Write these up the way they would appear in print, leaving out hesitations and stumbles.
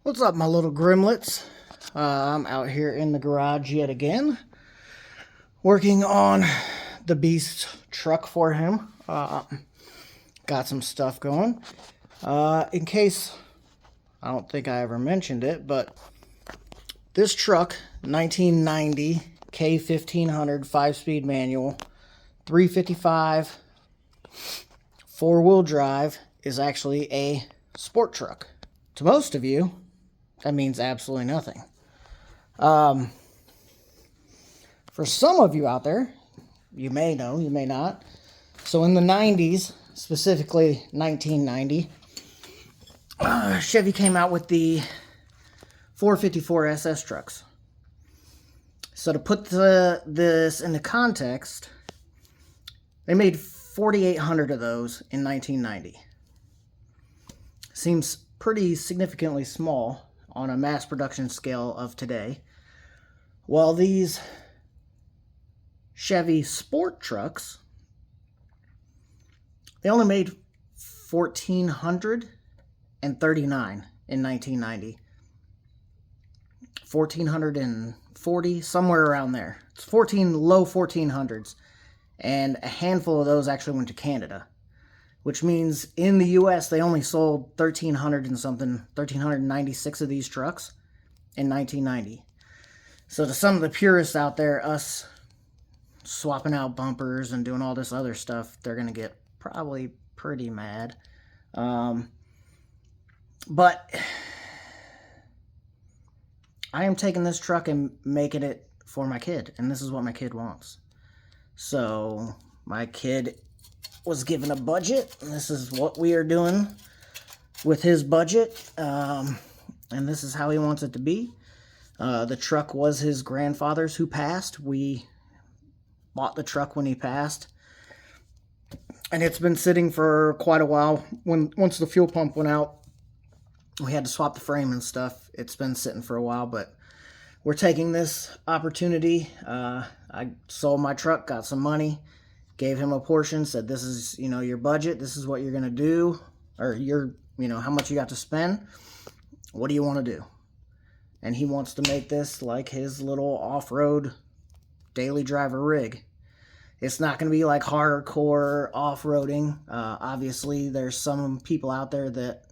What's up, my little grimlets? I'm out here in the garage yet again, working on the beast truck for him. Got some stuff going. In case, I don't think I ever mentioned it, but this truck, 1990 K1500 5-speed manual, 355, 4-wheel drive, is actually a sport truck. To most of you, that means absolutely nothing. For some of you out there, you may know, you may not. So in the 90s, specifically 1990, Chevy came out with the 454 SS trucks. So to put this into context, they made 4,800 of those in 1990. Seems pretty significantly small on a mass production scale of today. While these Chevy sport trucks, they only made 1,439 in 1990. 1,440, somewhere around there. It's low 1,400s. And a handful of those actually went to Canada, which means in the US they only sold 1,300 and something, 1,396 of these trucks in 1990. So to some of the purists out there, us swapping out bumpers and doing all this other stuff, they're going to get probably pretty mad. But I am taking this truck and making it for my kid, and this is what my kid wants. So my kid was given a budget, and this is what we are doing with his budget, and this is how he wants it to be. The truck was his grandfather's, who passed. We bought the truck when he passed, and it's been sitting for quite a while. Once the fuel pump went out, we had to swap the frame and stuff. It's been sitting for a while, but we're taking this opportunity. I sold my truck, got some money, gave him a portion, said this is, your budget, this is what you're going to do, or how much you got to spend. What do you want to do? And he wants to make this like his little off-road daily driver rig. It's not going to be like hardcore off-roading. Obviously, there's some people out there that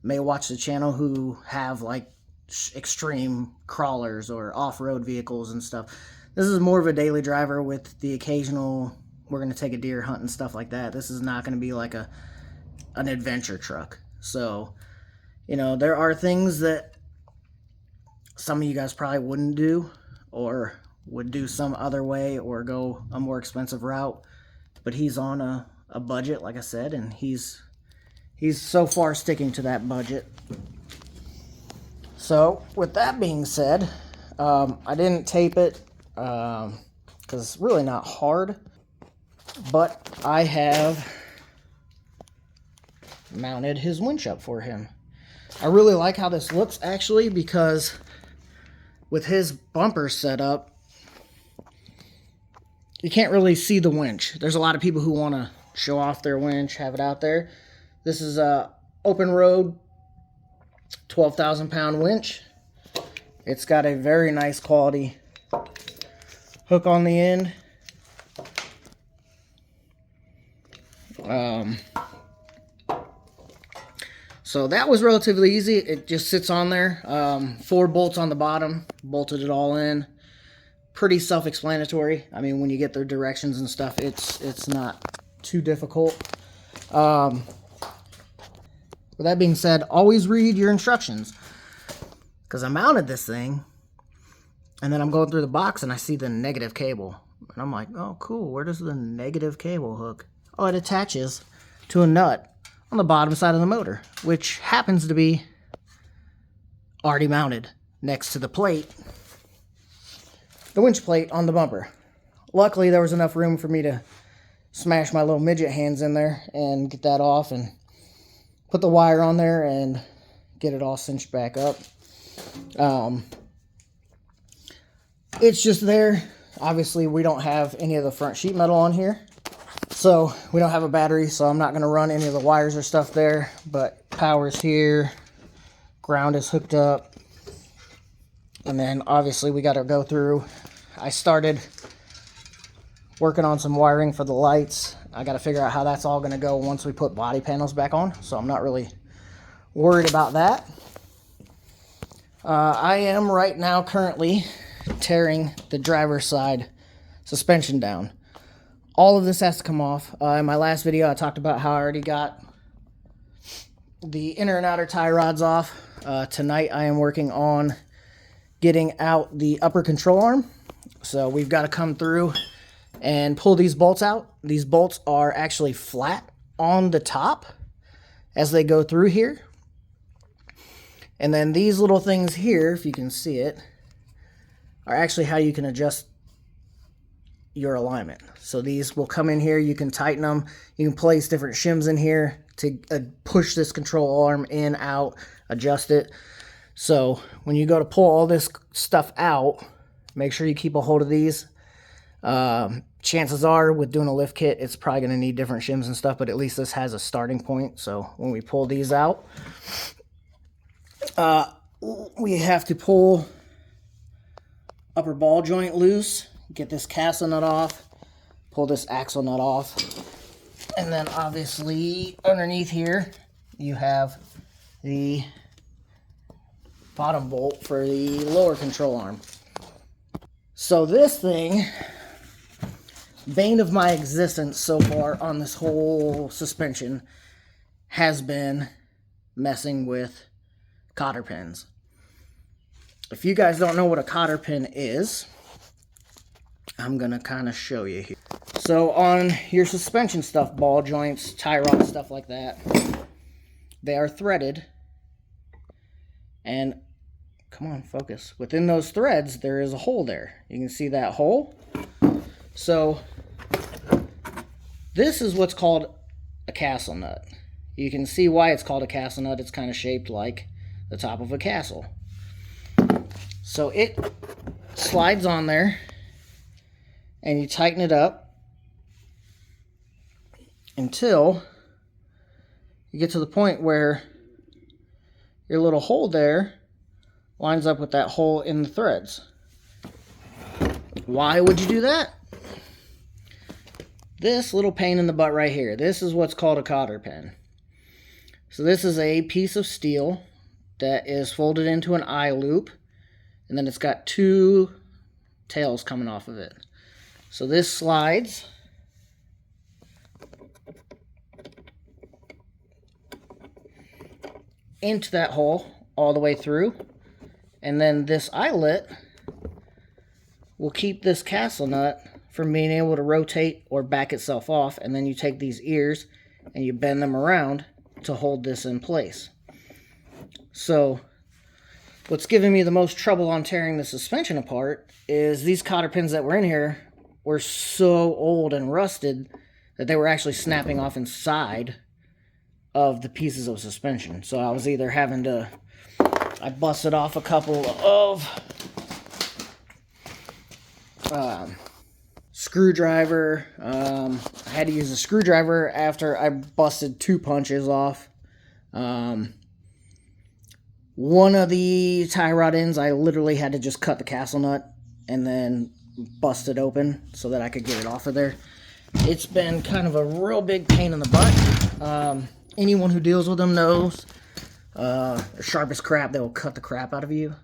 may watch the channel who have like extreme crawlers or off-road vehicles and stuff. This is more of a daily driver with the occasional, we're going to take a deer hunt and stuff like that. This is not going to be like an adventure truck. So, there are things that some of you guys probably wouldn't do, or would do some other way, or go a more expensive route. But he's on a budget, like I said, and he's so far sticking to that budget. So, with that being said, I didn't tape it because it's really not hard, but I have mounted his winch up for him. I really like how this looks, actually, because with his bumper set up, you can't really see the winch. There's a lot of people who want to show off their winch, have it out there. This is a open road 12,000 pound winch. It's got a very nice quality hook on the end. So that was relatively easy. It just sits on there. 4 bolts on the bottom, bolted it all in. Pretty self-explanatory. I mean, when you get their directions and stuff, it's not too difficult. With that being said, always read your instructions, because I mounted this thing, and then I'm going through the box, and I see the negative cable. And I'm like, oh, cool, where does the negative cable hook? Oh, it attaches to a nut on the bottom side of the motor, which happens to be already mounted next to the plate, the winch plate on the bumper. Luckily, there was enough room for me to smash my little midget hands in there and get that off and put the wire on there and get it all cinched back up. It's just there. Obviously, we don't have any of the front sheet metal on here, so we don't have a battery, so I'm not going to run any of the wires or stuff there, but power's here, Ground is hooked up. And then obviously we got to go through. I started working on some wiring for the lights. I got to figure out how that's all going to go once we put body panels back on. So I'm not really worried about that. I am right now currently tearing the driver's side suspension down. All of this has to come off. In my last video I talked about how I already got the inner and outer tie rods off. Tonight I am working on getting out the upper control arm. So we've got to come through and pull these bolts out. These bolts are actually flat on the top as they go through here. And then these little things here, if you can see it, are actually how you can adjust your alignment. So these will come in here, you can tighten them, you can place different shims in here to push this control arm in, out, adjust it. So when you go to pull all this stuff out, make sure you keep a hold of these. Chances are with doing a lift kit, it's probably going to need different shims and stuff, but at least this has a starting point. So when we pull these out, we have to pull upper ball joint loose, get this castle nut off, pull this axle nut off, and then obviously underneath here you have the bottom bolt for the lower control arm. So this thing, bane of my existence so far on this whole suspension, has been messing with cotter pins. If you guys don't know what a cotter pin is, I'm gonna kind of show you here. So on your suspension stuff, ball joints, tie rods, stuff like that, they are threaded, and come on, focus. Within those threads, there is a hole there. You can see that hole. So this is what's called a castle nut. You can see why it's called a castle nut. It's kind of shaped like the top of a castle. So it slides on there, and you tighten it up until you get to the point where your little hole there lines up with that hole in the threads. Why would you do that? This little pain in the butt right here, this is what's called a cotter pin. So this is a piece of steel that is folded into an eye loop, and then it's got two tails coming off of it. So this slides into that hole all the way through, and then this eyelet will keep this castle nut from being able to rotate or back itself off, and then you take these ears and you bend them around to hold this in place. So what's giving me the most trouble on tearing the suspension apart is these cotter pins that were in here were so old and rusted that they were actually snapping off inside of the pieces of suspension. So I was either having to, I busted off a couple of screwdriver. I had to use a screwdriver after I busted two punches off. One of the tie rod ends, I literally had to just cut the castle nut and then bust it open so that I could get it off of there. It's been kind of a real big pain in the butt. Anyone who deals with them knows they're sharp as crap. They will cut the crap out of you.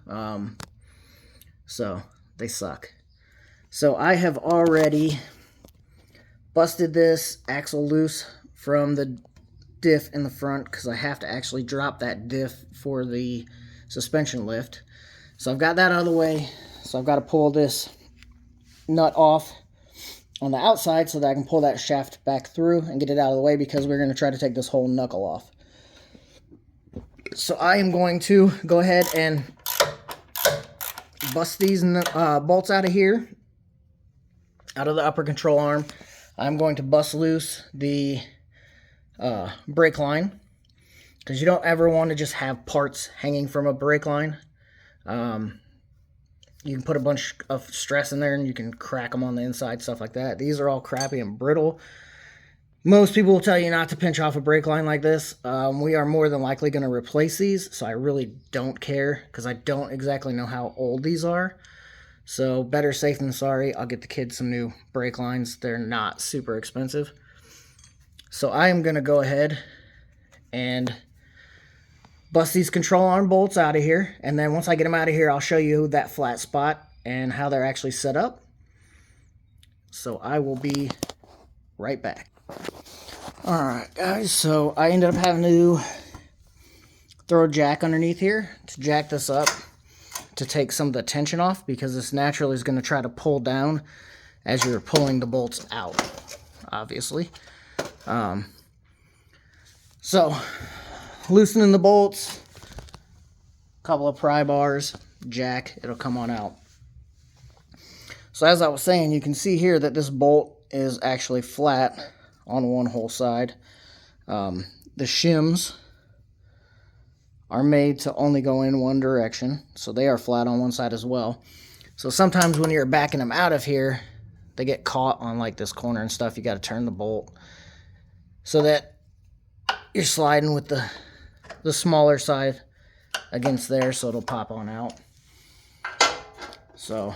So they suck. So I have already busted this axle loose from the diff in the front because I have to actually drop that diff for the suspension lift. So I've got that out of the way. So I've got to pull this nut off on the outside so that I can pull that shaft back through and get it out of the way, because we're going to try to take this whole knuckle off. So I am going to go ahead and bust these bolts out of here, out of the upper control arm. I'm going to bust loose the brake line, because you don't ever want to just have parts hanging from a brake line. You can put a bunch of stress in there and you can crack them on the inside, stuff like that. These are all crappy and brittle. Most people will tell you not to pinch off a brake line like this. We are more than likely going to replace these, so I really don't care because I don't exactly know how old these are. So better safe than sorry. I'll get the kids some new brake lines. They're not super expensive. So I am going to go ahead and bust these control arm bolts out of here. And then once I get them out of here, I'll show you that flat spot and how they're actually set up. So I will be right back. Alright guys, so I ended up having to throw a jack underneath here to jack this up to take some of the tension off, because this naturally is going to try to pull down as you're pulling the bolts out, obviously. So loosening the bolts, a couple of pry bars, jack, it'll come on out. So as I was saying, you can see here that this bolt is actually flat on one whole side. The shims are made to only go in one direction, so they are flat on one side as well. So sometimes when you're backing them out of here, they get caught on like this corner and stuff. You got to turn the bolt so that you're sliding with the smaller side against there, so it'll pop on out. So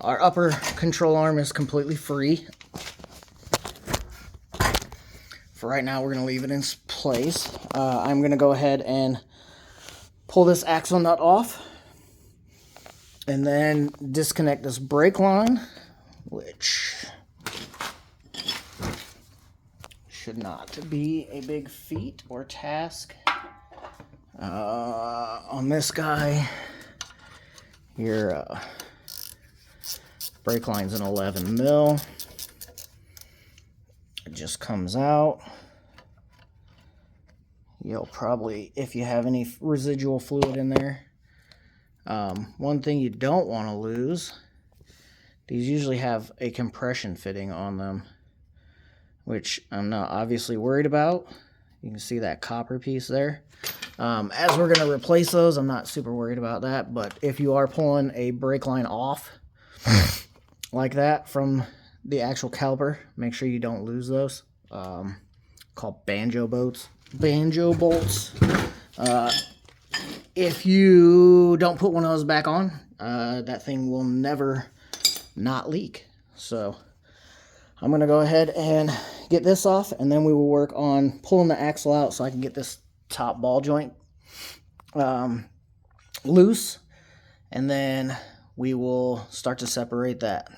our upper control arm is completely free. For right now, we're going to leave it in place. I'm going to go ahead and pull this axle nut off and then disconnect this brake line, which should not be a big feat or task. On this guy, your brake line's an 11 mil. It just comes out. You'll probably, if you have any residual fluid in there. One thing you don't want to lose, these usually have a compression fitting on them, which I'm not obviously worried about. You can see that copper piece there. As we're going to replace those, I'm not super worried about that, but if you are pulling a brake line off like that from the actual caliper, make sure you don't lose those. Called banjo bolts. If you don't put one of those back on, that thing will never not leak. So I'm going to go ahead and get this off, and then we will work on pulling the axle out so I can get this top ball joint loose, and then we will start to separate that.